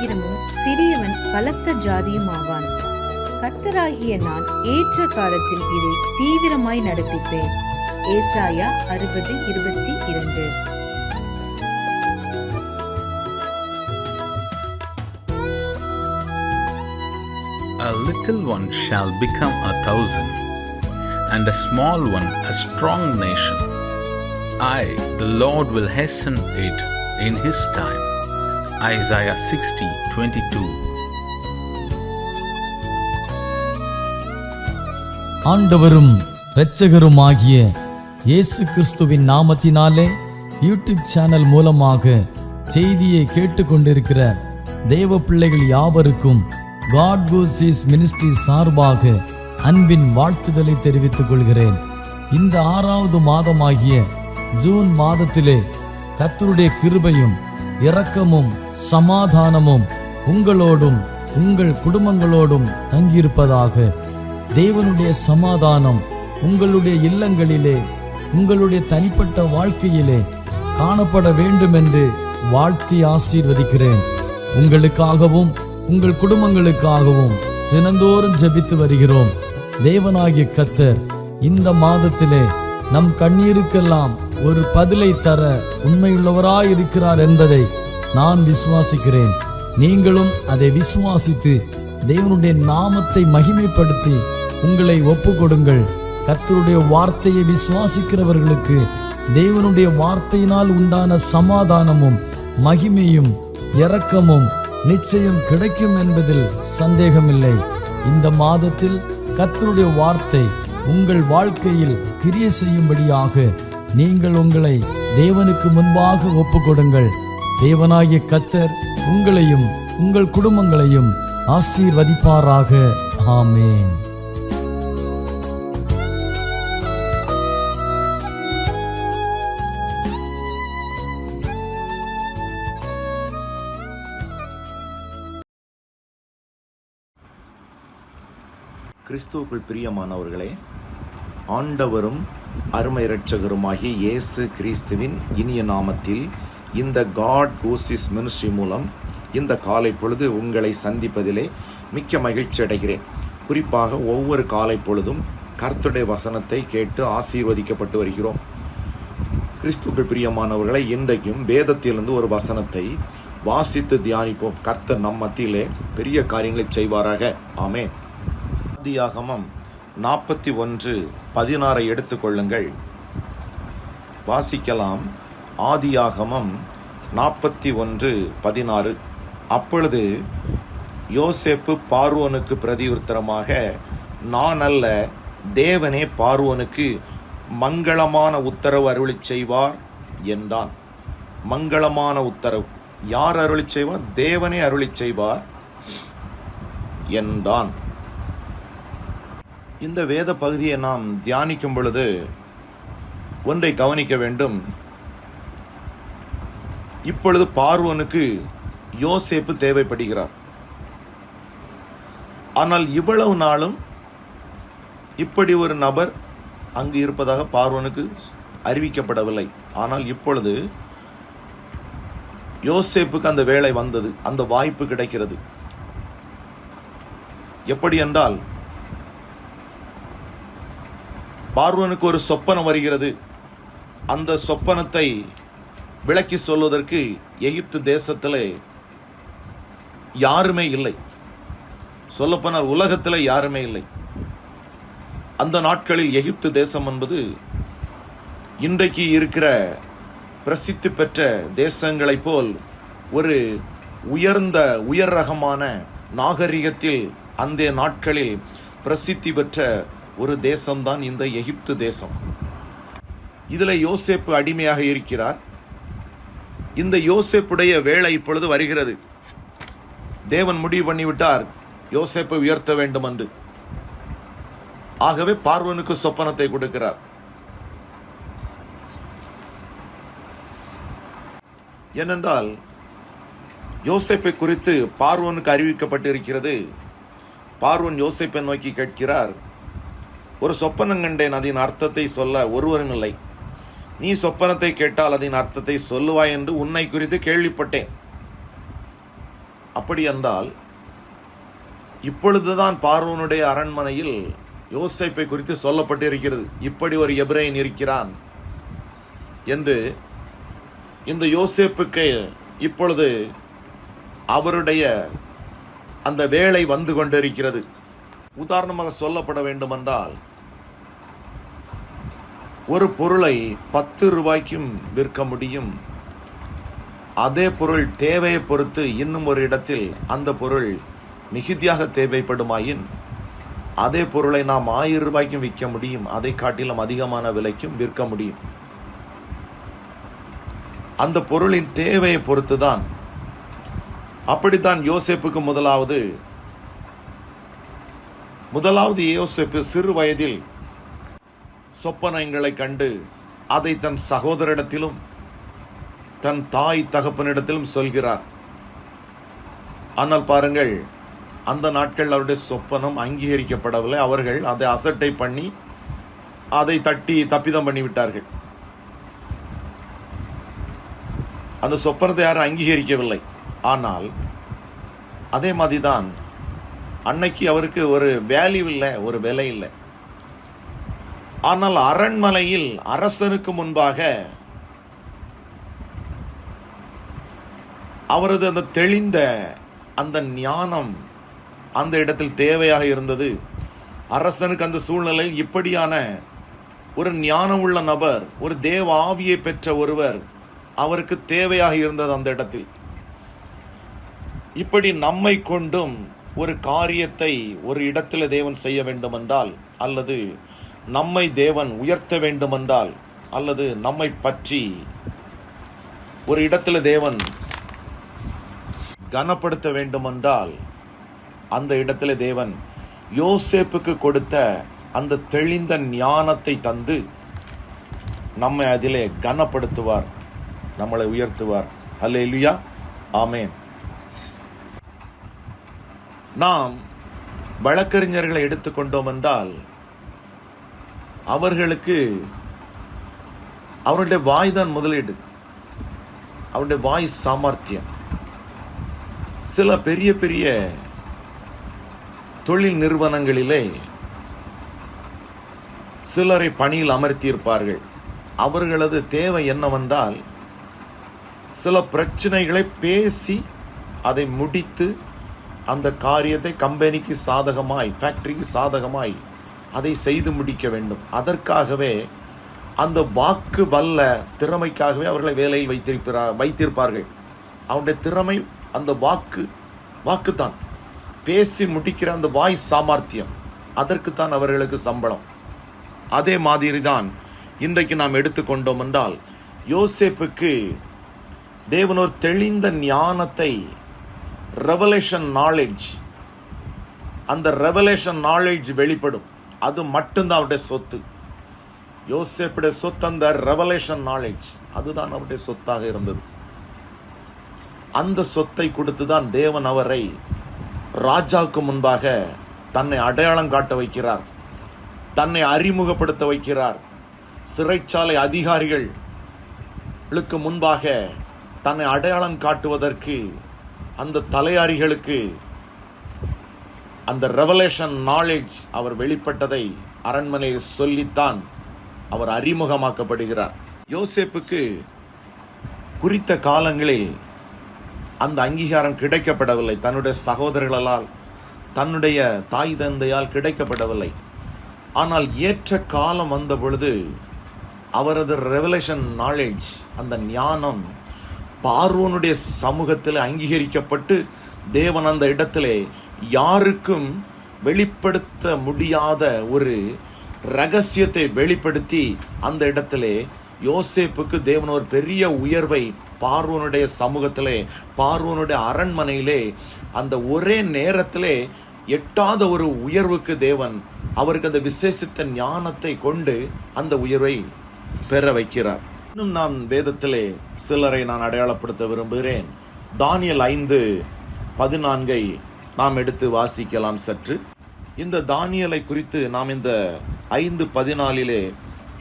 ஆயிரமும் சிறியவன் பலத்த ஜாதியும் ஆவான். கர்த்தராகிய நான் ஏற்ற காலத்தில் இதை தீவிரமாய் நடப்பிப்பேன். ஏசாயா 60:22. A little one shall become 1,000, and a small one a strong nation. I, the Lord, will hasten it in His time. Isaiah 60:22. ஆண்டவரும் இரட்சகருமாகிய இயேசு கிறிஸ்துவின் நாமத்தினாலே யூடியூப் சேனல் மூலமாக செய்தியை கேட்டுக்கொண்டிருக்கிற தேவ பிள்ளைகள் யாவருக்கும் God Goes மினிஸ்ட்ரி சார்பாக அன்பின் வாழ்த்துதலை தெரிவித்துக் கொள்கிறேன். இந்த 6வது மாதமாகிய ஜூன் மாதத்திலே கர்த்தருடைய கிருபையும் இரக்கமும் சமாதானமும் உங்களோடும் உங்கள் குடும்பங்களோடும் தங்கியிருப்பதாக. தேவனுடைய சமாதானம் உங்களுடைய இல்லங்களிலே உங்களுடைய தனிப்பட்ட வாழ்க்கையிலே காணப்பட வேண்டும் என்று வாழ்த்தி ஆசீர்வதிக்கிறேன். உங்களுக்காகவும் உங்கள் குடும்பங்களுக்காகவும் தினந்தோறும் ஜெபித்து வருகிறோம். தேவனாகிய கர்த்தர் இந்த மாதத்திலே நம் கண்ணீருக்கெல்லாம் ஒரு பதிலை தர உண்மையுள்ளவராயிருக்கிறார் என்பதை நான் விசுவாசிக்கிறேன். நீங்களும் அதை விசுவாசித்து தேவனுடைய நாமத்தை மகிமைப்படுத்தி உங்களை ஒப்பு கொடுங்கள். கர்த்தருடைய வார்த்தையை விசுவாசிக்கிறவர்களுக்கு தேவனுடைய வார்த்தையினால் உண்டான சமாதானமும் மகிமையும் இரக்கமும் நிச்சயம் கிடைக்கும் என்பதில் சந்தேகமில்லை. இந்த மாதத்தில் கர்த்தருடைய வார்த்தை உங்கள் வாழ்க்கையில் கிரியை செய்யும்படியாக நீங்கள் உங்களை தேவனுக்கு முன்பாக ஒப்புக்கொடுங்கள். தேவனாகிய கர்த்தர் உங்களையும் உங்கள் குடும்பங்களையும் ஆசீர்வதிப்பாராக. ஆமென். கிறிஸ்துவுக்குள் பிரியமானவர்களே, ஆண்டவரும் அருமை இரட்சகருமாகிய இயேசு கிறிஸ்துவின் இனிய நாமத்தில் இந்த காட் கோஸ் மினிஸ்ட்ரி மூலம் இந்த காலை பொழுது உங்களை சந்திப்பதிலே மிக்க மகிழ்ச்சி அடைகிறேன். குறிப்பாக ஒவ்வொரு காலை பொழுதும் கர்த்தருடைய வசனத்தை கேட்டு ஆசீர்வதிக்கப்பட்டு வருகிறோம். கிறிஸ்துவுக்குள் பிரியமானவர்களை, இன்றைக்கும் வேதத்திலிருந்து ஒரு வசனத்தை வாசித்து தியானிப்போம். கர்த்தர் நம் மத்தியிலே பெரிய காரியங்களை செய்வாராக. ஆமென். ஆதியாகமம் 41:16 எடுத்துக்கொள்ளுங்கள். வாசிக்கலாம். ஆதியாகமம் 41:16. அப்பொழுது யோசேப்பு பார்வோனுக்கு பிரதியுத்தரமாக, நான் அல்ல, தேவனே பார்வோனுக்கு மங்களமான உத்தரவு அருளிச் செய்வார் என்றான். மங்களமான உத்தரவு யார் அருளிச் செய்வார்? தேவனே அருளிச் செய்வார் என்றான். இந்த வேத பகுதியை நாம் தியானிக்கும் பொழுது ஒன்றை கவனிக்க வேண்டும். இப்பொழுது பார்வோனுக்கு யோசேப்பு தேவைப்படுகிறார். ஆனால் இவ்வளவு நாளும் இப்படி ஒரு நபர் அங்கு இருப்பதாக பார்வோனுக்கு அறிவிக்கப்படவில்லை. ஆனால் இப்பொழுது யோசேப்புக்கு அந்த வேலை வந்தது, அந்த வாய்ப்பு கிடைக்கிறது. எப்படி என்றால், பார்வோனுக்கு ஒரு சொப்பனம் வருகிறது. அந்த சொப்பனத்தை விளக்கி சொல்வதற்கு எகிப்து தேசத்திலே யாருமே இல்லை. சொல்லப்போனால் உலகத்தில் யாருமே இல்லை. அந்த நாட்களில் எகிப்து தேசம் என்பது இன்றைக்கு இருக்கிற பிரசித்தி பெற்ற தேசங்களைப் போல் ஒரு உயர் ரகமான நாகரிகத்தில் அந்த நாட்களில் பிரசித்தி பெற்ற ஒரு தேசம்தான் இந்த எகிப்து தேசம். இதில் யோசேப்பு அடிமையாக இருக்கிறார். இந்த யோசேப்புடைய வேலை இப்பொழுது வருகிறது. தேவன் முடிவு பண்ணிவிட்டார் யோசேப்பை உயர்த்த வேண்டும் என்று. ஆகவே பார்வோனுக்கு சொப்பனத்தை கொடுக்கிறார். ஏனென்றால் யோசேப்பை குறித்து பார்வோனுக்கு அறிவிக்கப்பட்டிருக்கிறது. பார்வோன் யோசேப்பை நோக்கி கேட்கிறார், ஒரு சொப்பனம் கண்டேன், அதன் அர்த்தத்தை சொல்ல ஒருவரும் இல்லை. நீ சொப்பனத்தை கேட்டால் அதன் அர்த்தத்தை சொல்லுவாய் என்று உன்னை குறித்து கேள்விப்பட்டேன். அப்படி என்றால் இப்பொழுதுதான் பார்வோனுடைய அரண்மனையில் யோசேப்பை குறித்து சொல்லப்பட்டிருக்கிறது. இப்படி ஒரு எபிரேயன் இருக்கிறான் என்று. இந்த யோசேப்புக்கு இப்பொழுது அவருடைய அந்த வேலை வந்து கொண்டிருக்கிறது. உதாரணமாக சொல்லப்பட வேண்டுமென்றால், ஒரு பொருளை 10 ரூபாய்க்கும் விற்க முடியும். அதே பொருள் தேவையை பொறுத்து இன்னும் ஒரு இடத்தில் அந்த பொருள் மிகுதியாக தேவைப்படுமாயின் அதே பொருளை நாம் 1000 ரூபாய்க்கும் விற்க முடியும். அதை காட்டிலும் அதிகமான விலைக்கும் விற்க முடியும். அந்த பொருளின் தேவையை பொறுத்துதான். அப்படித்தான் யோசேப்புக்கு முதலாவது யோசேப்பு சிறு வயதில் சொப்பனங்களை கண்டு அதை தன் சகோதரிடத்திலும் தன் தாய் தகப்பனிடத்திலும் சொல்கிறார். ஆனால் பாருங்கள், அந்த நாட்கள் அவருடைய சொப்பனம் அங்கீகரிக்கப்படவில்லை. அவர்கள் அதை அசட்டை பண்ணி அதை தட்டி தப்பிதம் பண்ணிவிட்டார்கள். அந்த சொப்பனத்தை யாரும் அங்கீகரிக்கவில்லை. ஆனால் அதே மாதிரிதான் அன்னைக்கு அவருக்கு ஒரு வேல்யூ இல்லை, ஒரு விலை இல்லை. ஆனால் அரண்மனையில் அரசனுக்கு முன்பாக அவரது அந்த தெளிந்த அந்த ஞானம் அந்த இடத்தில் தேவையாக இருந்தது. அரசனுக்கு அந்த சூழ்நிலையில் இப்படியான ஒரு ஞானம் உள்ள நபர், ஒரு தேவ ஆவியை பெற்ற ஒருவர் அவருக்கு தேவையாக இருந்தது அந்த இடத்தில். இப்படி நம்மை கொண்டும் ஒரு காரியத்தை ஒரு இடத்தில் தேவன் செய்ய வேண்டுமென்றால், அல்லது நம்மை தேவன் உயர்த்த வேண்டுமென்றால், அல்லது நம்மை பற்றி ஒரு இடத்தில் தேவன் கனப்படுத்த வேண்டுமென்றால், அந்த இடத்துல தேவன் யோசேப்புக்கு கொடுத்த அந்த தெளிந்த ஞானத்தை தந்து நம்மை அதிலே கனப்படுத்துவார், நம்மளை உயர்த்துவார். அல்லேலூயா, ஆமென். நாம் வழக்கறிஞர்களை எடுத்துக்கொண்டோம் என்றால், அவர்களுக்கு அவருடைய வாய்தான் முதலீடு, அவருடைய வாய் சாமர்த்தியம். சில பெரிய பெரிய தொழில் நிறுவனங்களிலே சிலரை பணியில் அமர்த்தியிருப்பார்கள். அவர்களது தேவை என்னவென்றால், சில பிரச்சனைகளை பேசி அதை முடித்து அந்த காரியத்தை கம்பெனிக்கு சாதகமாய், ஃபேக்டரிக்கு சாதகமாய் அதை செய்து முடிக்க வேண்டும். அதற்காகவே அந்த வாக்கு வல்ல திறமைக்காகவே அவர்களை வேலையில் வைத்திருப்பார்கள். அவனுடைய திறமை அந்த வாக்குத்தான், பேசி முடிக்கிற அந்த வாய் சாமர்த்தியம், அதற்குத்தான் அவர்களுக்கு சம்பளம். அதே மாதிரி தான் இன்றைக்கு நாம் எடுத்துக்கொண்டோம் என்றால், யோசேப்புக்கு தேவன் ஒரு தெளிந்த ஞானத்தை, ரெவலேஷன் நாலேஜ், அந்த ரெவலேஷன் நாலேஜ் வெளிப்படும். அது மட்டும்தான் அவருடைய சொத்து. யோசேப்புடைய சொத்து அந்த ரெவலேஷன் நாலேஜ், அதுதான் அவருடைய சொத்தாக இருந்தது. அந்த சொத்தை கொடுத்துதான் தேவன் அவரை ராஜாவுக்கு முன்பாக தன்னை அடையாளம் காட்ட வைக்கிறார், தன்னை அறிமுகப்படுத்த வைக்கிறார். சிறைச்சாலை அதிகாரிகளுக்கு முன்பாக தன்னை அடையாளம் காட்டுவதற்கு அந்த தலையாரிகளுக்கு அந்த ரெவலேஷன் நாலேஜ் அவர் வெளிப்பட்டதை அரண்மனையில் சொல்லித்தான் அவர் அறிமுகமாக்கப்படுகிறார். யோசேப்புக்கு குறித்த காலங்களில் அந்த அங்கீகாரம் கிடைக்கப்படவில்லை. தன்னுடைய சகோதரர்களால், தன்னுடைய தாய் தந்தையால் கிடைக்கப்படவில்லை. ஆனால் ஏற்ற காலம் வந்த பொழுது அவரது ரெவலேஷன் நாலேஜ், அந்த ஞானம் பார்வோனுடைய சமூகத்தில் அங்கீகரிக்கப்பட்டு தேவன் அந்த இடத்திலே யாருக்கும் வெளிப்படுத்த முடியாத ஒரு ரகசியத்தை வெளிப்படுத்தி அந்த இடத்திலே யோசேப்புக்கு தேவன் ஒரு பெரிய உயர்வை பார்வோனுடைய சமூகத்திலே, பார்வோனுடைய அரண்மனையிலே அந்த ஒரே நேரத்திலே எட்டாத ஒரு உயர்வுக்கு தேவன் அவருக்கு அந்த விசேஷித்த ஞானத்தை கொண்டு அந்த உயர்வை பெற வைக்கிறார். இன்னும் நான் வேதத்திலே சிலரை நான் அடையாளப்படுத்த விரும்புகிறேன். தானியேல் 5:14 நாம் எடுத்து வாசிக்கலாம் சற்று. இந்த தானியேலை குறித்து நாம் இந்த 5:14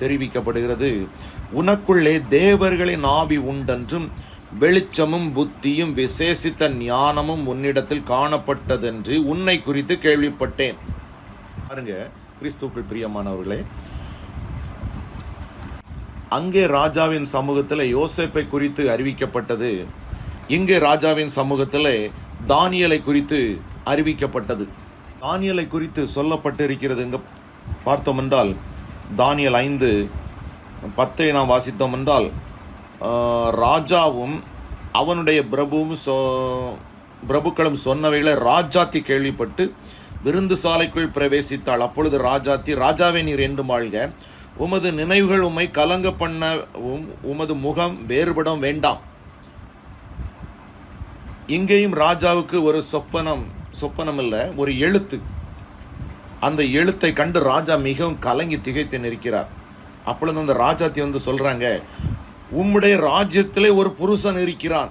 தெரிவிக்கப்படுகிறது. உனக்குள்ளே தேவர்களின் ஆவி உண்டென்றும் வெளிச்சமும் புத்தியும் விசேஷித்த ஞானமும் உன்னிடத்தில் காணப்பட்டதென்று உன்னை குறித்து கேள்விப்பட்டேன். பாருங்க கிறிஸ்துவுக்குள் பிரியமானவர்களே, அங்கே ராஜாவின் சமூகத்தில் யோசேப்பை குறித்து அறிவிக்கப்பட்டது, இங்கே ராஜாவின் சமூகத்தில் தானியேலை குறித்து அறிவிக்கப்பட்டது. தானியேலை குறித்து சொல்லப்பட்டிருக்கிறது எங்க பார்த்தோம் என்றால், தானியேல் 5:10 நாம் வாசித்தோம் என்றால், ராஜாவும் அவனுடைய பிரபுக்களும் சொன்னவைகளை ராஜாத்தி கேள்விப்பட்டு விருந்து சாலைக்குள் பிரவேசித்தாள். அப்பொழுது ராஜாத்தி, ராஜாவே நீர் என்று வாழ்க, உமது நினைவுகள் உம்மை கலங்க பண்ணவும் உமது முகம் வேறுபடம் வேண்டாம். இங்கேயும் ராஜாவுக்கு ஒரு சொப்பனம் இல்லை, ஒரு எழுத்து. அந்த எழுத்தை கண்டு ராஜா மிகவும் கலங்கி திகைத்து நிற்கிறார். அப்பொழுது அந்த ராஜாத்தி சொல்றாங்க, உம்முடைய ராஜ்யத்திலே ஒரு புருஷன் இருக்கிறான்.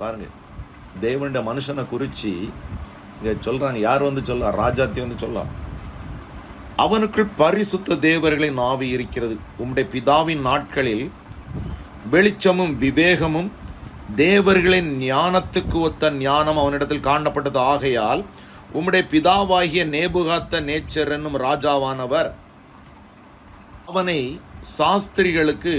பாருங்க, தேவனுடைய மனுஷனை குறிச்சு இங்க சொல்றாங்க. யார் சொல்ல? ராஜாத்தி சொல்ல, அவனுக்குள் பரிசுத்த தேவர்களின் ஆவி இருக்கிறது. உம்முடைய பிதாவின் நாட்களில் வெளிச்சமும் விவேகமும் தேவர்களின் ஞானத்துக்கு ஒத்த ஞானம் அவனிடத்தில் காணப்பட்டது. ஆகையால் உம்முடைய பிதாவாகிய நேபுகாத்த நேச்சர் என்னும் ராஜாவானவர் அவனை சாஸ்திரிகளுக்கு,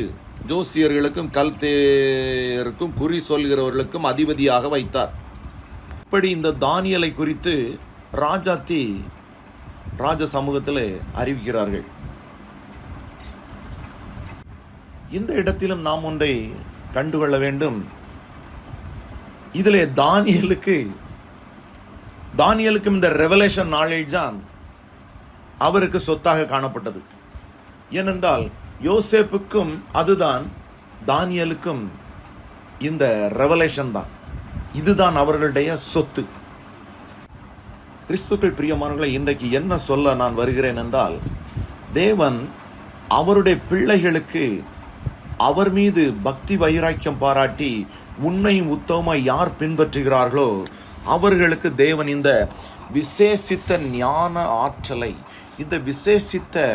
ஜோசியர்களுக்கும், கல்தேயருக்கும், குறி சொல்கிறவர்களுக்கும் அதிபதியாக வைத்தார். இப்படி இந்த தானியேலை குறித்து ராஜாத்தி ராஜ சமூகத்தில் அறிவிக்கிறார்கள். இந்த இடத்திலும் நாம் ஒன்றை கண்டுகொள்ள வேண்டும். இதிலே தானியேலுக்கும் இந்த ரெவலேஷன் நாலேஜ் தான் அவருக்கு சொத்தாக காணப்பட்டது. ஏனென்றால் யோசேப்புக்கும் அதுதான், தானியேலுக்கும் இந்த ரெவலேஷன் தான், இதுதான் அவர்களுடைய சொத்து. கிறிஸ்துக்கள் பிரியமானவர்களை, இன்றைக்கு என்ன சொல்ல நான் வருகிறேன் என்றால், தேவன் அவருடைய பிள்ளைகளுக்கு அவர் மீது பக்தி வைராக்கியம் பாராட்டி உண்மையும் உத்தமமாய் யார் பின்பற்றுகிறார்களோ அவர்களுக்கு தேவன் இந்த விசேஷித்த ஞான ஆற்றலை, இந்த விசேஷித்த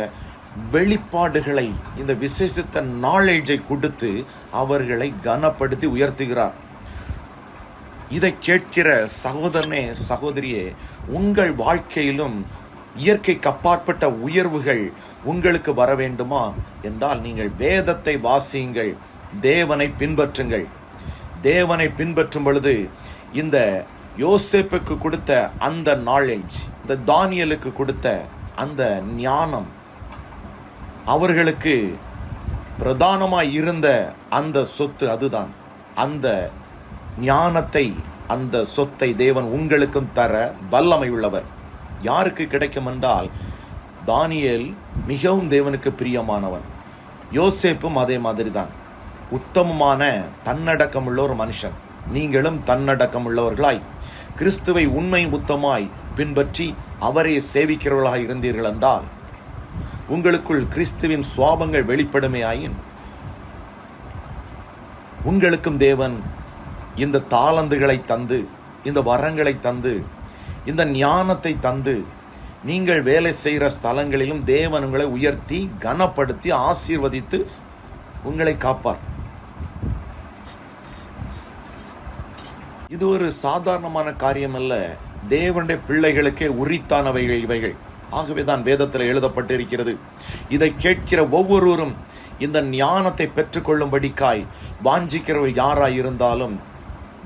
வெளிப்பாடுகளை, இந்த விசேஷித்த நாலேஜை கொடுத்து அவர்களை கனப்படுத்தி உயர்த்துகிறார். இதை கேட்கிற சகோதரனே, சகோதரியே, உங்கள் வாழ்க்கையிலும் இயற்கைக்கு அப்பாற்பட்ட உயர்வுகள் உங்களுக்கு வர வேண்டுமா என்றால் நீங்கள் வேதத்தை வாசியுங்கள், தேவனை பின்பற்றுங்கள். தேவனை பின்பற்றும் பொழுது இந்த யோசேப்புக்கு கொடுத்த அந்த நாலேஜ், இந்த தானியேலுக்கு கொடுத்த அந்த ஞானம், அவர்களுக்கு பிரதானமாய் இருந்த அந்த சொத்து, அதுதான் அந்த ஞானத்தை, அந்த சொத்தை தேவன் உங்களுக்கும் தர வல்லமை உள்ளவர். யாருக்கு கிடைக்கும் என்றால், தானியேல் மிகவும் தேவனுக்கு பிரியமானவன், யோசேப்பும் அதே மாதிரி தான். உத்தமமான தன்னடக்கமுள்ள ஒரு மனுஷன். நீங்களும் தன்னடக்கமுள்ளவர்களாய் கிறிஸ்துவை உண்மை உத்தமாய் பின்பற்றி அவரை சேவிக்கிறவர்களாக இருந்தீர்கள் என்றால் உங்களுக்குள் கிறிஸ்துவின் சுவாபங்கள் வெளிப்படுமே ஆயின் உங்களுக்கும் தேவன் இந்த தாளந்துகளை தந்து, இந்த வரங்களை தந்து, இந்த ஞானத்தை தந்து, நீங்கள் வேலை செய்கிற ஸ்தலங்களிலும் தேவன் உங்களை உயர்த்தி கனப்படுத்தி ஆசீர்வதித்து உங்களை காப்பார். இது ஒரு சாதாரணமான காரியம் அல்ல, தேவனுடைய பிள்ளைகளுக்கே உரித்தானவைகள் இவைகள். ஆகவேதான் வேதத்தில் எழுதப்பட்டிருக்கிறது, இதை கேட்கிற ஒவ்வொருவரும் இந்த ஞானத்தை பெற்றுக்கொள்ளும்படிக்காய் வாஞ்சிக்கிறவர் யாராய் இருந்தாலும்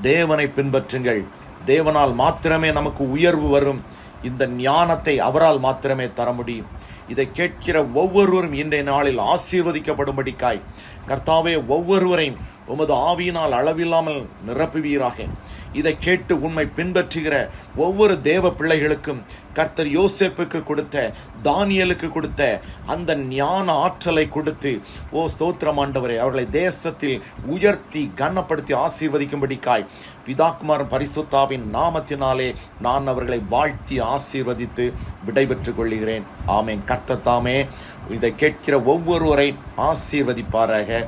தேவனை பின்பற்றுங்கள். தேவனால் மாத்திரமே நமக்கு உயர்வு வரும். இந்த ஞானத்தை அவரால் மாத்திரமே தர முடியும். இதை கேட்கிற ஒவ்வொருவரும் இன்றைய நாளில் ஆசீர்வதிக்கப்படும்படிக்காய் கர்த்தாவே ஒவ்வொருவரையும் உமது ஆவியினால் அளவில்லாமல் நிரப்புவீராக. இதை கேட்டு உண்மை பின்பற்றுகிற ஒவ்வொரு தேவ பிள்ளைகளுக்கும் கர்த்தர் யோசேப்புக்கு கொடுத்த, தானியேலுக்கு கொடுத்த அந்த ஞான ஆற்றலை கொடுத்து, ஓ ஸ்தோத்திரம் ஆண்டவரே, அவர்களை தேசத்தில் உயர்த்தி கனப்படுத்தி ஆசீர்வதிக்கும்படிக்காய் பிதாகுமாரன் பரிசுத்தாவின் நாமத்தினாலே நான் அவர்களை வாழ்த்தி ஆசீர்வதித்து விடைபெற்றுக் கொள்கிறேன். ஆமேன். கர்த்தர் தாமே இதை கேட்கிற ஒவ்வொருவரை ஆசீர்வதிப்பாராக.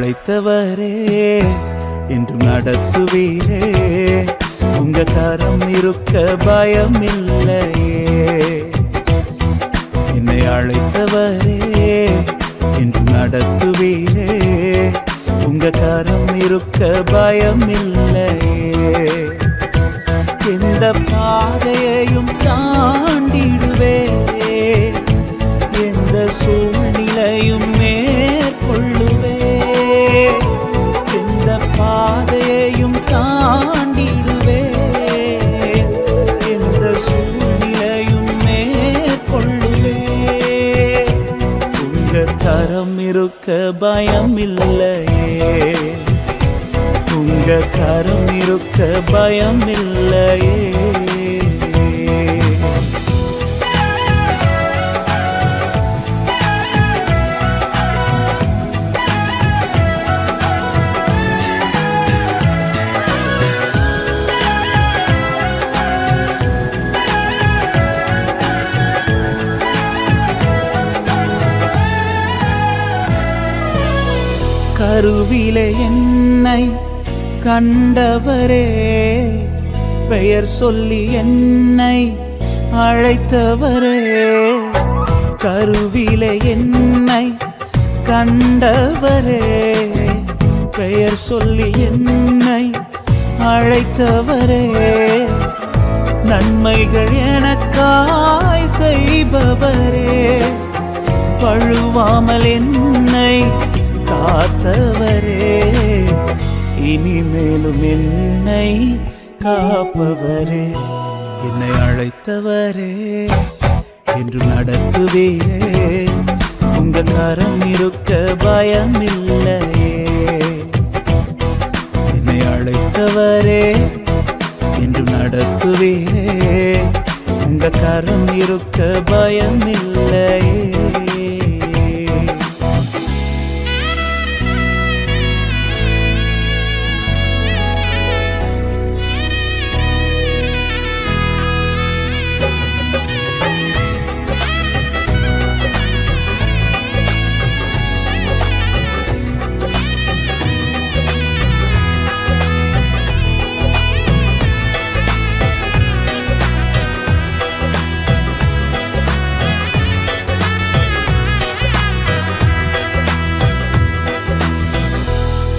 அழைத்தவரே என்று நடத்துவீரே, உங்க கரம் இருக்க பயம் இல்லையே. என்னை அழைத்தவரே என்று நடத்துவீரே, உங்க கரம் இருக்க பயம் இல்லையே. எந்த பாதையையும் தாண்டிடுவே, எந்த சூழ்நிலையும் மேற்கொள்ளுவே. எந்த பாதையையும் தாண்டிடுவே, எந்த சூழ்நிலையும் மேற்கொள்ளுவே. உங்க கரம் இருக்க பயம் இல்லையே, உங்க கரம் இருக்க பயம் இல்லையே. கருவிலே என்னை கண்டவரே, பெயர் சொல்லி என்னை அழைத்தவரே. கருவிலே என்னை கண்டவரே, பெயர் சொல்லி என்னை அழைத்தவரே. நன்மைகள் எனக்காய் செய்பவரே, பழுவாமல் என்னை காத்தவரே. இனிமேலும் என்னை காப்பவரே, என்னை அழைத்தவரே என்று நடத்துவீரே, உங்க கரம் இருக்க பயம் இல்லையே. என்னை அழைத்தவரே என்று நடத்துவீரே, உங்க கரம் இருக்க பயம் இல்லையே.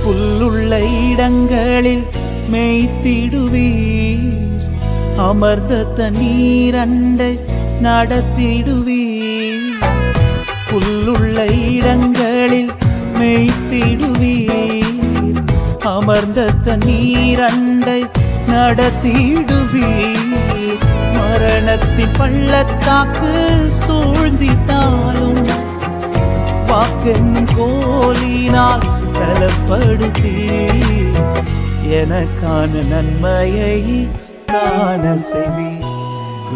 புல்லுள்ள இடங்களில் மேய்த்திடுவீர், அமர்ந்த தண்ணீர் அண்டை நடத்திடுவீர். புல்லுள்ள இடங்களில் மேய்த்திடுவீர், அமர்ந்த தண்ணீர் அண்டை நடத்திடுவீர். மரணத்தின் பள்ளத்தாக்கு சூழ்ந்திட்டாலும் வாக்கென்னும் கோலினால் தலப்படுத்தி எனக்கான நன்மையை காண செய்வீர்.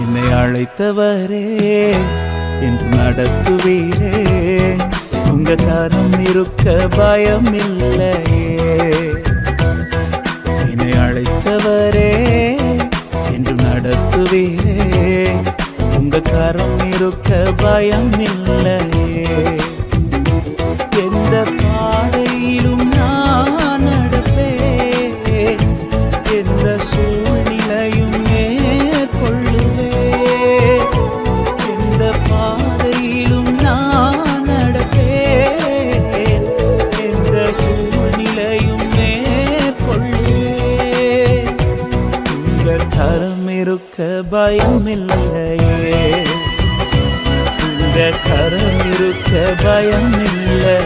என்னை அழைத்தவரே என்று நடத்துவீரே, உங்க கரம் இருக்க பயம் இல்லையே. என்னை அழைத்தவரே என்று நடத்துவீரே, உங்க கரம் இருக்க பயம் இல்லையே. எந்த பாதையிலும் நான் நடப்பேன், எந்த சூழ்நிலையும் மேற்கொள்ளுவேன். எந்த பாதையிலும் நான் நடப்பேன், எந்த சூழ்நிலையும் மேற்கொள்ளுவேன். உங்க கரம் இருக்க பயம் இல்லையே, உங்க கரம் இருக்க பயம் இல்லை.